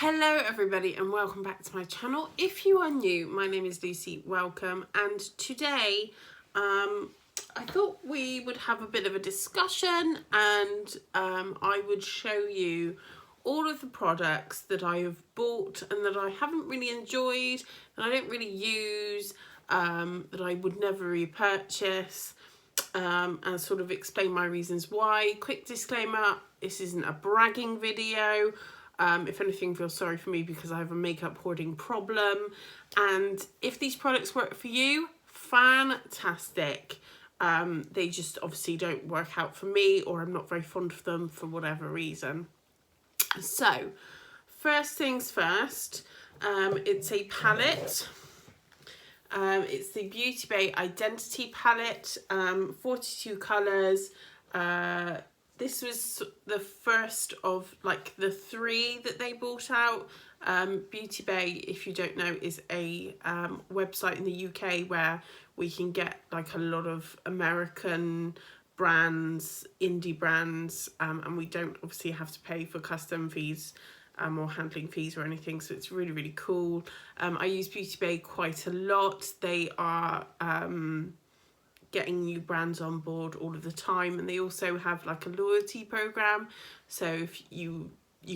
Hello everybody and welcome back to my channel. If you are new, my name is Lucy, welcome, and today I thought we would have a bit of a discussion and I would show you all of the products that I have bought and that I haven't really enjoyed, that I don't really use, that I would never repurchase, and sort of explain my reasons why. Quick disclaimer, this isn't a bragging video. If anything, feel sorry for me because I have a makeup hoarding problem. And if these products work for you, fantastic. They just obviously don't work out for me, or I'm not very fond of them for whatever reason. So, first things first, it's a palette. It's the Beauty Bay Identity palette, 42 colours. This was the first of like the 3 that they brought out. Beauty Bay, if you don't know, is a website in the UK where we can get like a lot of American brands, indie brands, and we don't obviously have to pay for custom fees or handling fees or anything, so it's really, really cool. I use Beauty Bay quite a lot. They are getting new brands on board all of the time, and they also have like a loyalty program, so if you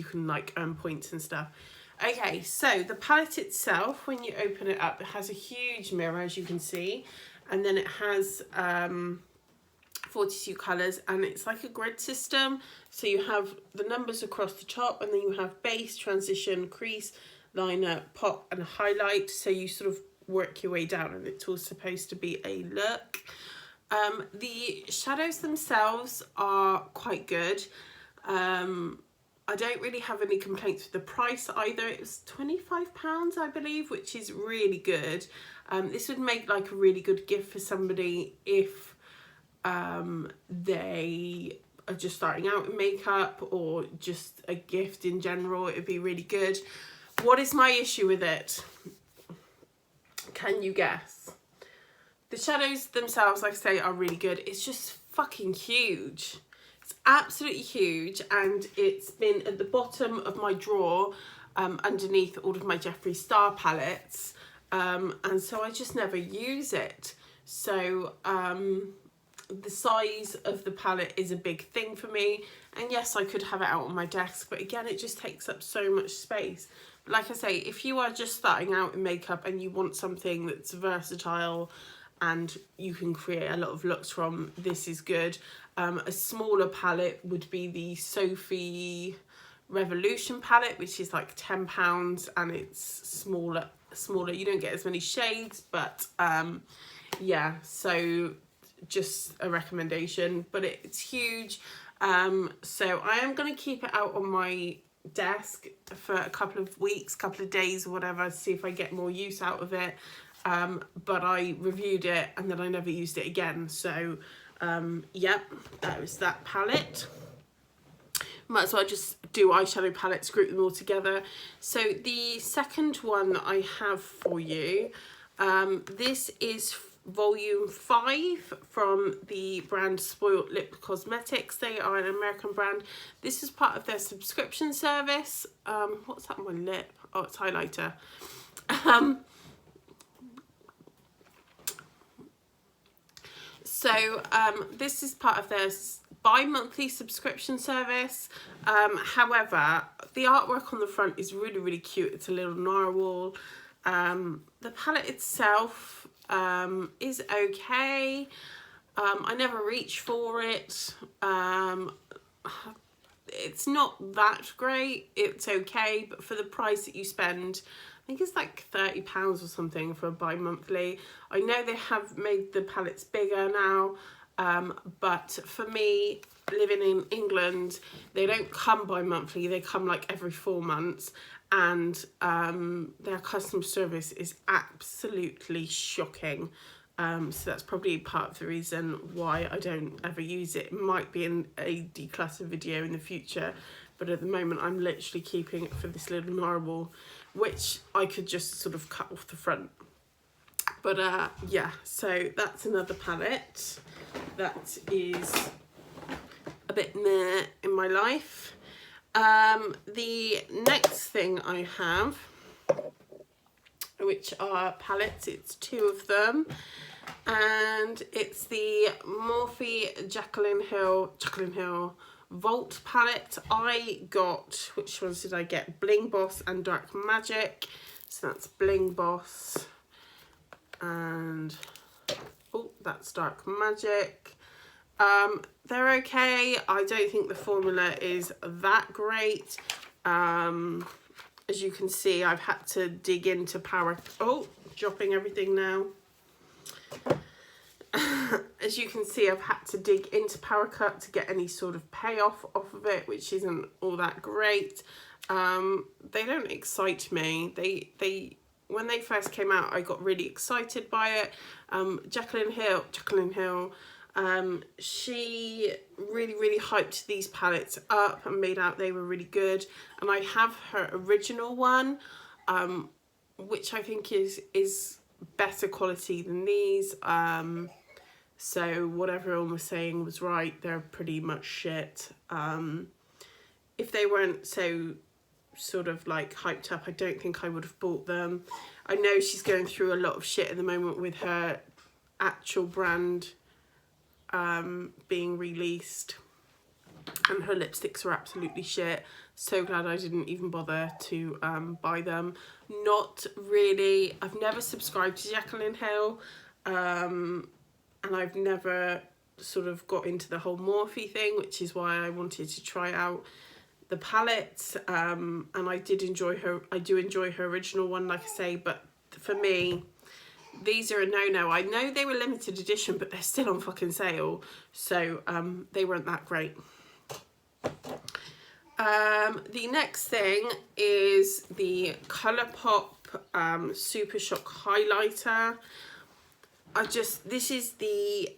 can like earn points and stuff. Okay, so the palette itself, when you open it up, it has a huge mirror, as you can see, and then it has 42 colours, and it's like a grid system. So you have the numbers across the top, and then you have base, transition, crease, liner, pop, and highlight. So you sort of work your way down, and it's all supposed to be a look. The shadows themselves are quite good. I don't really have any complaints with the price either. It was £25, I believe, which is really good. This would make like a really good gift for somebody if they are just starting out in makeup, or just a gift in general. It would be really good. What is my issue with it? Can you guess? The shadows themselves, like I say, are really good. It's just fucking huge. It's absolutely huge, and it's been at the bottom of my drawer underneath all of my Jeffree Star palettes, and so I just never use it. So the size of the palette is a big thing for me, and yes, I could have it out on my desk, but again, it just takes up so much space. But like I say, if you are just starting out in makeup and you want something that's versatile and you can create a lot of looks from, this is good. A smaller palette would be the Sophie Revolution palette, which is like £10, and it's smaller. You don't get as many shades, but yeah, so just a recommendation, but it's huge. So I am going to keep it out on my desk for a couple of weeks, couple of days or whatever, see if I get more use out of it. But I reviewed it and then I never used it again. So yep, that was that palette. Might as well just do eyeshadow palettes, group them all together. So the second one that I have for you, this is volume 5 from the brand Spoiled Lip Cosmetics. They are an American brand. This is part of their subscription service. What's that on my lip? Oh, it's highlighter. So this is part of their bi-monthly subscription service. However, the artwork on the front is really, really cute. It's a little narwhal. The palette itself is okay. I never reach for it. It's not that great. It's okay, but for the price that you spend, I think it's like £30 or something for a bi-monthly. I know they have made the palettes bigger now, but for me, living in England, they don't come bi-monthly, they come like every 4 months, and their customer service is absolutely shocking. So that's probably part of the reason why I don't ever use it. It might be in a declutter video in the future, but at the moment I'm literally keeping it for this little narwhal, which I could just sort of cut off the front. But yeah, so that's another palette that is a bit meh in my life. The next thing I have, which are palettes, it's 2 of them, and it's the Morphe Jaclyn Hill Vault palette. I got, which ones did I get? Bling Boss and Dark Magic. So that's Bling Boss and, oh, that's Dark Magic. They're okay. I don't think the formula is that great. As you can see, I've had to dig into power. Oh, dropping everything now. As you can see, I've had to dig into Power Cut to get any sort of payoff off of it, which isn't all that great. They don't excite me. They when they first came out, I got really excited by it. Jaclyn Hill, she really hyped these palettes up and made out they were really good. And I have her original one, which I think is better quality than these. So what everyone was saying was right. They're pretty much shit. If they weren't so sort of like hyped up, I don't think I would have bought them. I know she's going through a lot of shit at the moment with her actual brand being released, and her lipsticks are absolutely shit. So glad I didn't even bother to buy them. Not really. I've never subscribed to Jaclyn Hill, and I've never sort of got into the whole Morphe thing, which is why I wanted to try out the palettes. And I did enjoy her. I do enjoy her original one, like I say, but for me, these are a no-no. I know they were limited edition, but they're still on fucking sale. So they weren't that great. The next thing is the Colourpop Super Shock Highlighter. This is the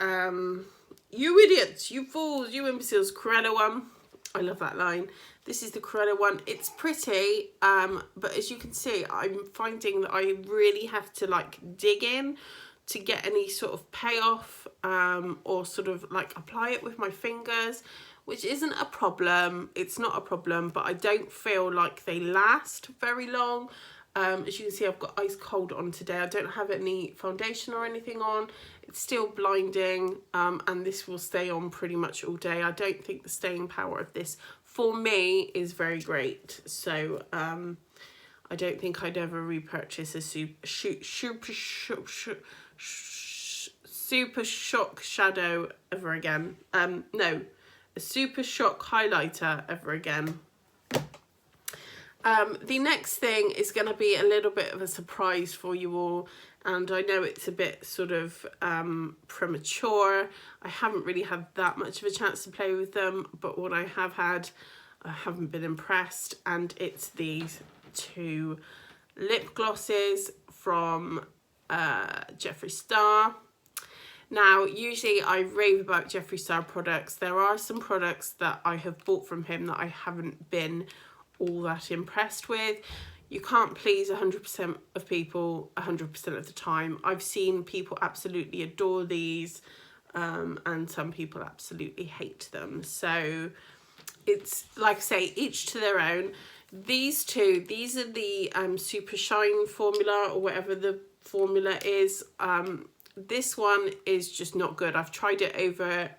you idiots, you fools, you imbeciles Corella one. I love that line. This is the Corella one. It's pretty, but as you can see, I'm finding that I really have to like dig in to get any sort of payoff, or sort of like apply it with my fingers, which isn't a problem. It's not a problem, but I don't feel like they last very long. As you can see, I've got ice cold on today. I don't have any foundation or anything on. It's still blinding, and this will stay on pretty much all day. I don't think the staying power of this for me is very great. So I don't think I'd ever repurchase a Super Shock Shadow ever again. No, a Super Shock Highlighter ever again. The next thing is going to be a little bit of a surprise for you all, and I know it's a bit sort of premature. I haven't really had that much of a chance to play with them, but what I have had, I haven't been impressed, and it's these 2 lip glosses from Jeffree Star. Now, usually I rave about Jeffree Star products. There are some products that I have bought from him that I haven't been all that impressed with. You can't please 100% of people 100% of the time. I've seen people absolutely adore these, and some people absolutely hate them. So it's like I say, each to their own. These 2, these are the Super Shine formula, or whatever the formula is. This one is just not good. I've tried it over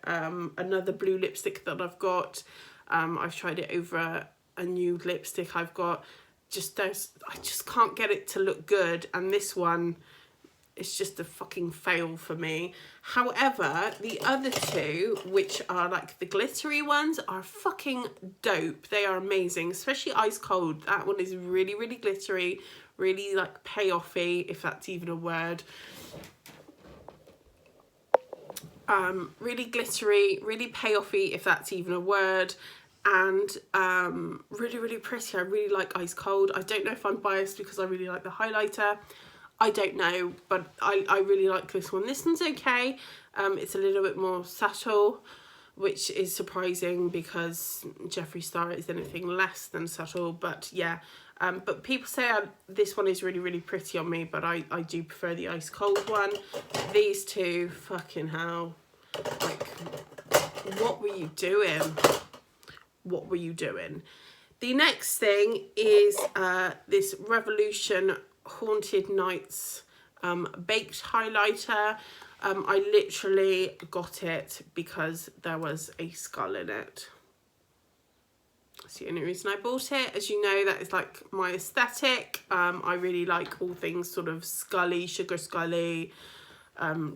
another blue lipstick that I've got. I've tried it over a new lipstick I've got. I just can't get it to look good, and this one is just a fucking fail for me. However, the other 2, which are like the glittery ones, are fucking dope. They are amazing, especially Ice Cold. That one is really glittery, really like payoffy, if that's even a word. Really glittery, really payoffy, if that's even a word. And really pretty. I really like Ice Cold. I don't know if I'm biased because I really like the highlighter. I don't know, but I really like this one. This one's okay. It's a little bit more subtle, which is surprising because Jeffree Star is anything less than subtle. But yeah, but people say this one is really pretty on me, but I do prefer the Ice Cold one. These 2, fucking hell. Like, what were you doing? What were you doing? The next thing is this Revolution Haunted Nights baked highlighter. I literally got it because there was a skull in it. That's the only reason I bought it. As you know, that is like my aesthetic. I really like all things sort of scully, sugar scully,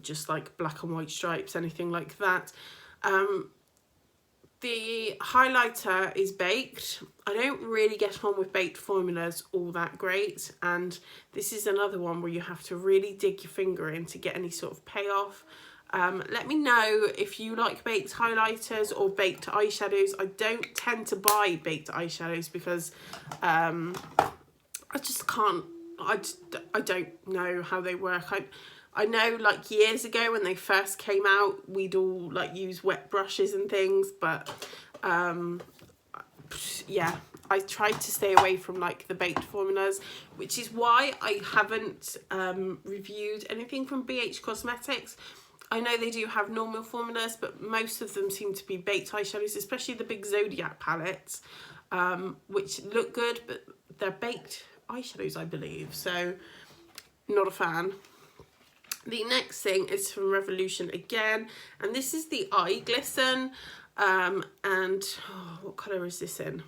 just like black and white stripes, anything like that. The highlighter is baked. I don't really get on with baked formulas all that great, and this is another one where you have to really dig your finger in to get any sort of payoff. Let me know if you like baked highlighters or baked eyeshadows. I don't tend to buy baked eyeshadows because I just can't, I don't know how they work. I know like years ago when they first came out, we'd all like use wet brushes and things, but yeah, I tried to stay away from like the baked formulas, which is why I haven't reviewed anything from BH Cosmetics. I know they do have normal formulas, but most of them seem to be baked eyeshadows, especially the big Zodiac palettes, which look good, but they're baked eyeshadows, I believe, so not a fan. The next thing is from Revolution again, and this is the Eye Glisten, and what colour is this in?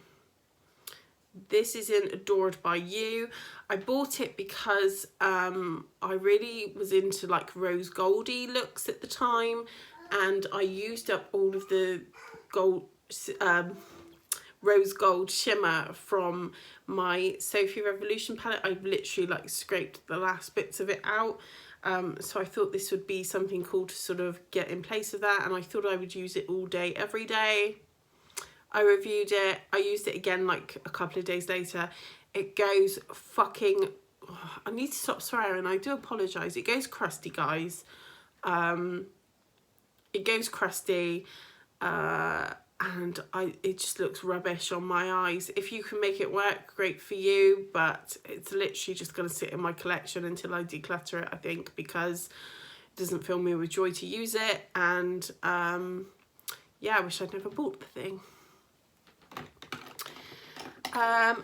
This is in Adored by You. I bought it because I really was into like rose goldy looks at the time, and I used up all of the gold rose gold shimmer from my Sophie Revolution palette. I've literally like scraped the last bits of it out. So I thought this would be something cool to sort of get in place of that, and I thought I would use it all day, every day. I reviewed it. I used it again like a couple of days later. It goes fucking... Oh, I need to stop swearing. I do apologise. It goes crusty, guys. It goes crusty. And it just looks rubbish on my eyes. If you can make it work, great for you, but it's literally just going to sit in my collection until I declutter it, I think, because it doesn't fill me with joy to use it, and yeah, I wish I'd never bought the thing.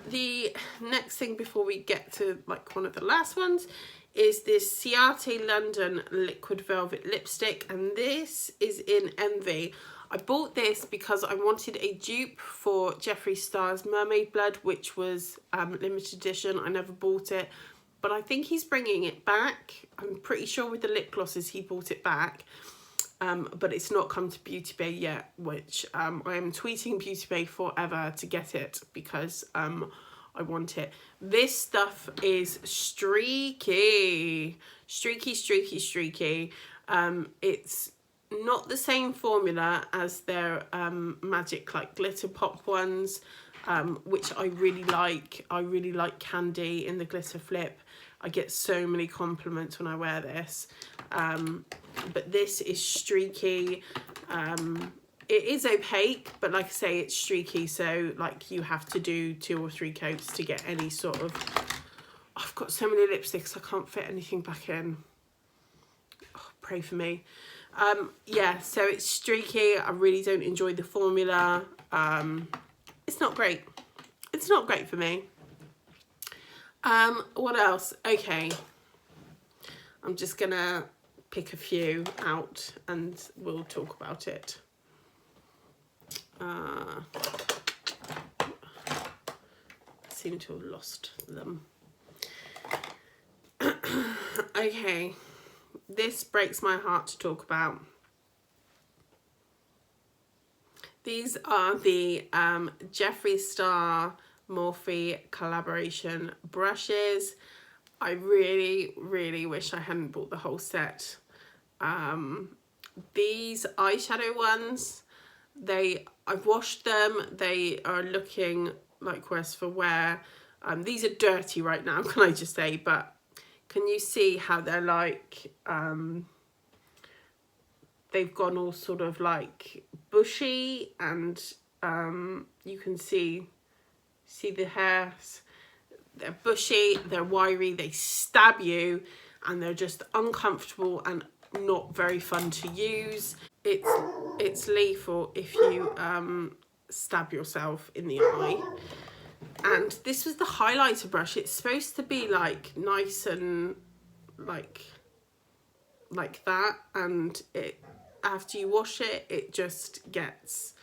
The next thing before we get to like one of the last ones is this Ciate London Liquid Velvet Lipstick, and this is in Envy. I bought this because I wanted a dupe for Jeffree Star's Mermaid Blood, which was limited edition. I never bought it, but I think he's bringing it back. I'm pretty sure with the lip glosses he bought it back, but it's not come to Beauty Bay yet, which I am tweeting Beauty Bay forever to get it because I want it. This stuff is streaky. Streaky, streaky, streaky. It's not the same formula as their magic like glitter pop ones, which I really like. I really like Candy in the glitter flip. I get so many compliments when I wear this, but this is streaky. It is opaque, but like I say, it's streaky, so like you have to do 2 or 3 coats to get any sort of... I've got so many lipsticks I can't fit anything back in. Oh, pray for me. Yeah, so it's streaky. I really don't enjoy the formula. It's not great. It's not great for me. What else? Okay, I'm just gonna pick a few out and we'll talk about it. Seem to have lost them. Okay, this breaks my heart to talk about. These are the Jeffree Star Morphe collaboration brushes. I really, really wish I hadn't bought the whole set. These eyeshadow ones, I've washed them. They are looking like worse for wear. These are dirty right now, can I just say, but can you see how they're like, they've gone all sort of like bushy, and you can see the hairs. They're bushy, they're wiry, they stab you, and they're just uncomfortable and not very fun to use. It's lethal if you stab yourself in the eye. And this was the highlighter brush. It's supposed to be like nice and like that, and it, after you wash it, it just gets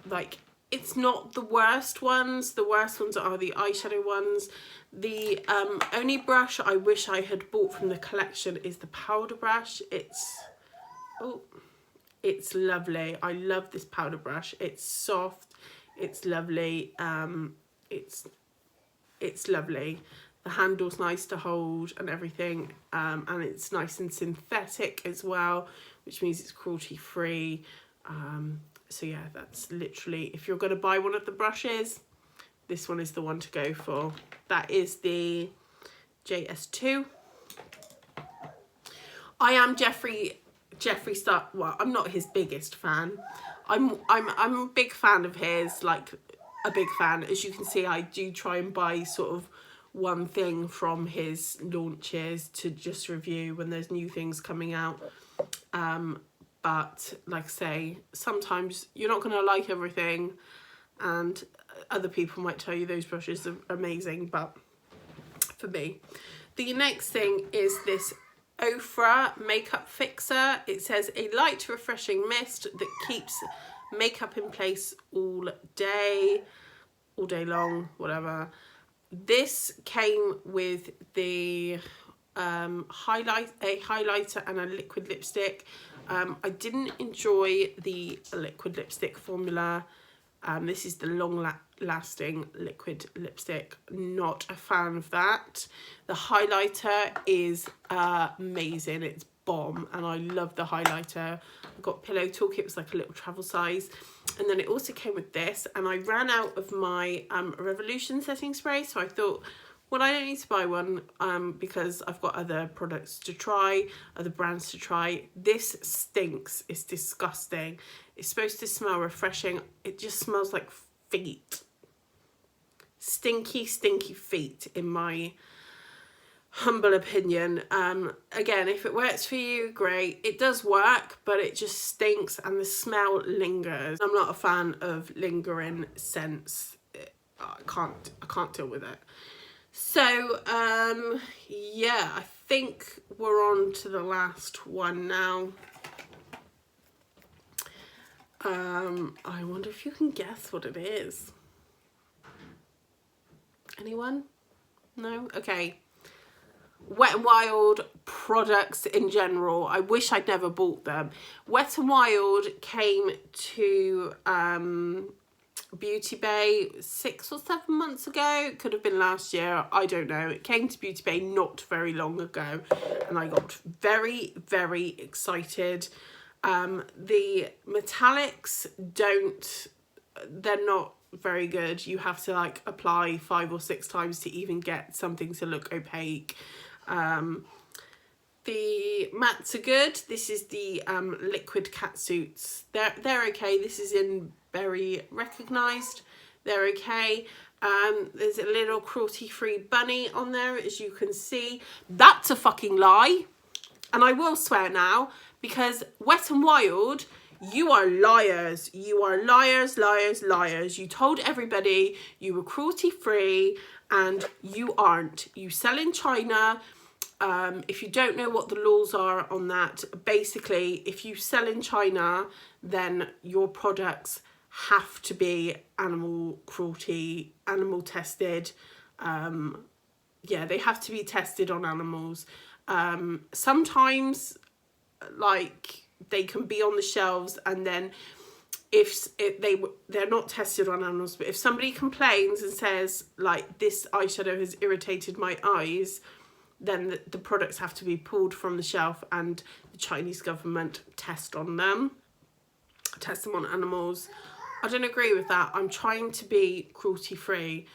like, it's not the worst ones. The worst ones are the eyeshadow ones. The only brush I wish I had bought from the collection is the powder brush. It's lovely. I love this powder brush. It's soft, it's lovely, it's lovely. The handle's nice to hold and everything, and it's nice and synthetic as well, which means it's cruelty free. So yeah, that's literally, if you're going to buy one of the brushes, this one is the one to go for. That is the JS2. I am Jeffree Star. Well, I'm not his biggest fan. I'm a big fan of his, like a big fan. As you can see, I do try and buy sort of one thing from his launches to just review when there's new things coming out. But like I say, sometimes you're not going to like everything, and other people might tell you those brushes are amazing, but for me. The next thing is this Ofra makeup fixer. It says a light refreshing mist that keeps makeup in place all day long, whatever. This came with the highlighter and a liquid lipstick. I didn't enjoy the liquid lipstick formula. This is the long lasting liquid lipstick. Not a fan of that. The highlighter is amazing. It's bomb, and I love the highlighter. I got Pillow Talk. It was like a little travel size. And then it also came with this, and I ran out of my Revolution setting spray, so I thought, well, I don't need to buy one because I've got other products to try, other brands to try. This stinks. It's disgusting. It's supposed to smell refreshing. It just smells like feet. Stinky, stinky feet, in my humble opinion. Again, if it works for you, great. It does work, but it just stinks and the smell lingers. I'm not a fan of lingering scents. I can't deal with it. So yeah, I think we're on to the last one now. I wonder if you can guess what it is. Anyone? No? Okay. Wet n Wild products in general. I wish I'd never bought them. Wet n Wild came to Beauty Bay 6 or 7 months ago. It could have been last year, I don't know. It came to Beauty Bay not very long ago, and I got very, very excited. The metallics they're not very good. You have to like apply 5 or 6 times to even get something to look opaque. The mattes are good. This is the liquid catsuits. They're okay. This is in Berry Recognised. They're okay. There's a little cruelty-free bunny on there, as you can see. That's a fucking lie. And I will swear now, because Wet n Wild, you are liars. You are liars, liars, liars. You told everybody you were cruelty-free, and you aren't. You sell in China. If you don't know what the laws are on that, basically, if you sell in China, then your products have to be animal cruelty, animal tested. Yeah, they have to be tested on animals. Sometimes, like, they can be on the shelves, and then if they're not tested on animals, but if somebody complains and says, like, this eyeshadow has irritated my eyes, then the products have to be pulled from the shelf, and the Chinese government test them on animals. I don't agree with that. I'm trying to be cruelty free.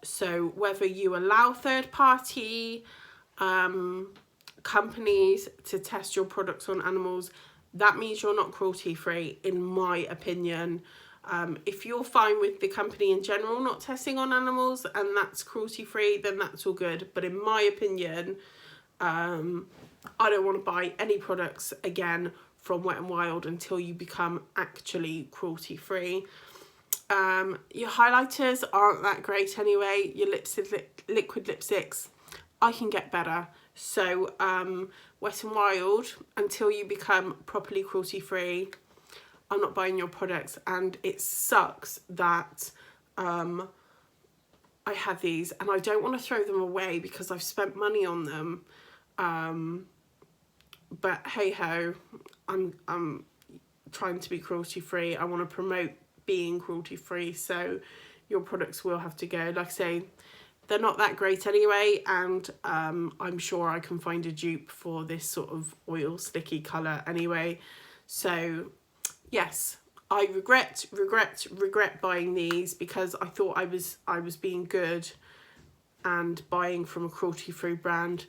So whether you allow third party companies to test your products on animals, that means you're not cruelty free, in my opinion. If you're fine with the company in general not testing on animals and that's cruelty free, then that's all good. But in my opinion, I don't want to buy any products again from Wet n Wild until you become actually cruelty free. Your highlighters aren't that great anyway. Your liquid lipsticks, I can get better. So Wet n Wild, until you become properly cruelty free, I'm not buying your products. And it sucks that I have these and I don't want to throw them away because I've spent money on them. But hey ho, I'm trying to be cruelty free. I want to promote being cruelty free, so your products will have to go. Like I say, they're not that great anyway, and I'm sure I can find a dupe for this sort of oil slicky colour anyway. So yes, I regret buying these because I thought I was being good and buying from a cruelty free brand,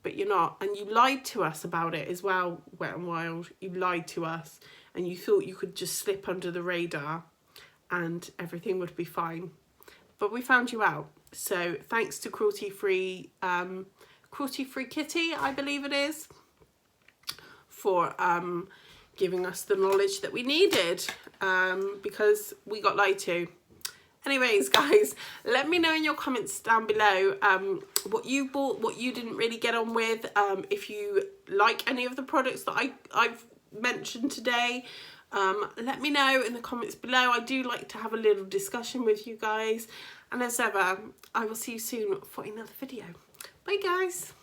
but you're not. And you lied to us about it as well, Wet n Wild. You lied to us and you thought you could just slip under the radar and everything would be fine. But we found you out. So thanks to Cruelty Free Kitty, I believe it is, for giving us the knowledge that we needed, because we got lied to. Anyways, guys, let me know in your comments down below what you bought, what you didn't really get on with, if you like any of the products that I've mentioned today. Let me know in the comments below. I do like to have a little discussion with you guys. And as ever, I will see you soon for another video. Bye, guys.